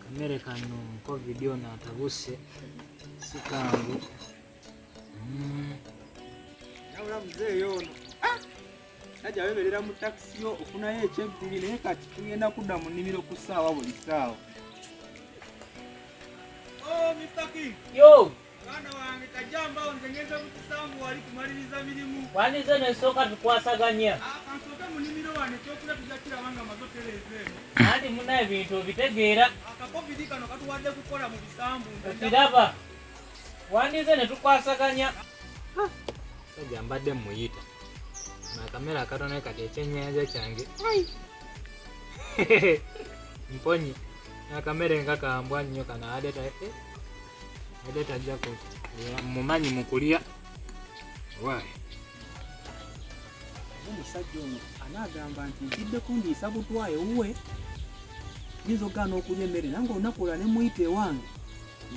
Kamere kano covid ono atabuse sikangu. Nawula muzeeyo ono. Najja weberera mu taxi yo okunayo ekyebbiri naye kati tugenda kudda mu nnimiro ku ssaawa buli ssaawa. Mr. King. Yo! Mwana wange kajjamba nze ngeze mu kisambu wali kumaliriza mirimu. Wanize nesooka tukwasaganya. Kansooke mu nnimiro wano ekyokulya tujja kiraba nga amaze otereeza eno. Anti muna ebintu obitegeera. Akacovid kano katuwadde kukola mu bisambu. Okiraba. Wanize ne tukwasaganya. Sajja mbadde muyita. Nakamera akatone kati ekyennyanja kyange. Mponyi. Nakamera nga kambwa nnyo kana adeta tajja ku mumanyi mu kulya. Wayi. Omusajja ono anaagamba nti ntidde kundiisa butwaye wuwe. Yinza okugaana okulya emmere nange olunaku ne muyita ewange.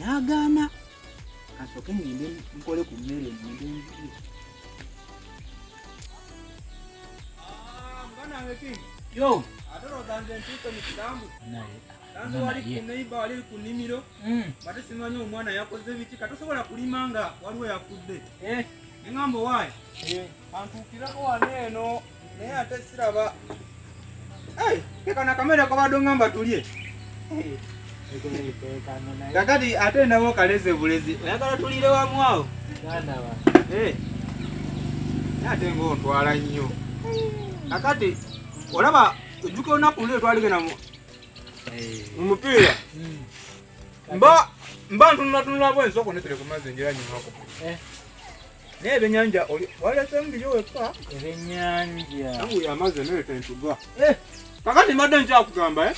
N'agaana. Kansooke ngende nkole ku mmere ngende njiri. Yo! Ate olowooza ntiike mu kisambu. Naye. Tanze wali ku neiba wali ku nnimiro. Bate simanyi omwana yakoze biki katosobola kulima nga waliwo yafudde. Eŋŋamba owaayi. Kantuukirako wano eno naye ate siraba. Kekana kamere kabadde oŋŋamba tulye. Kakati ate nabo kaleze bulezi. Oyagala tuliire wamu awo? Ate ng'ontwala nnyo. Kakati olaba ojjuka olunaku lwe twaligenda mu mupiira. Mba ntunulatunula bwensoko netere ku mazzi enjira nyinako. Naye ebyennyanja walesemu biri wekka. Ebyennyanja. Nangu yamaze neeta entuga. Kakati mbadde nkyakugamba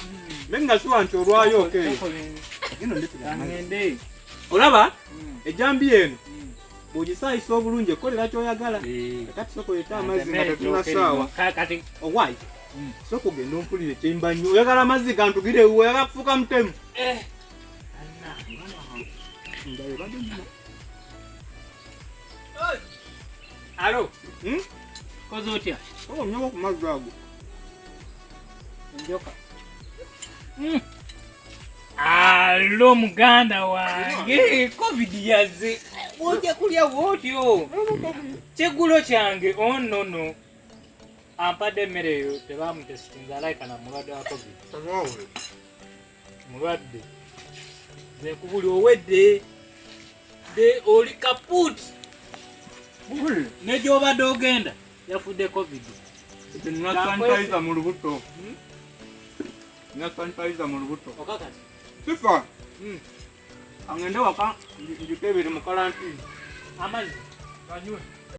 naye nga siwa nti olwayo okeeyo. Olaba ejjambi eno bw'ogisaayisa obulungi ekkolera ky'oyagala. Kakati soko yetta amazzi nga tetuna ssaawa. Owaayi soko genda onpulire kyemba nnyo. Oyagala amazzi gantugire ewe oyagala kufuuka mutemu. Alo? Koze otya? Onyoko ku mazzi ago. Njoka. Alo muganda wange, covid yazze. Ojja kulya bwotyo. Kyegulo kyange onono. Ampadde emmere eyo tebamutesitinza alayikana mulwadde wa covid. Mulwadde. Nze nkubuli owedde. Oli kaput. Ne gy'obadde ogenda yafudde covid. Sanitizer mu lubuto. Sanitizer mu lubuto. Okakati. Sifa. Angende waka njikebere mu karantini. Amazzi. Kanywe.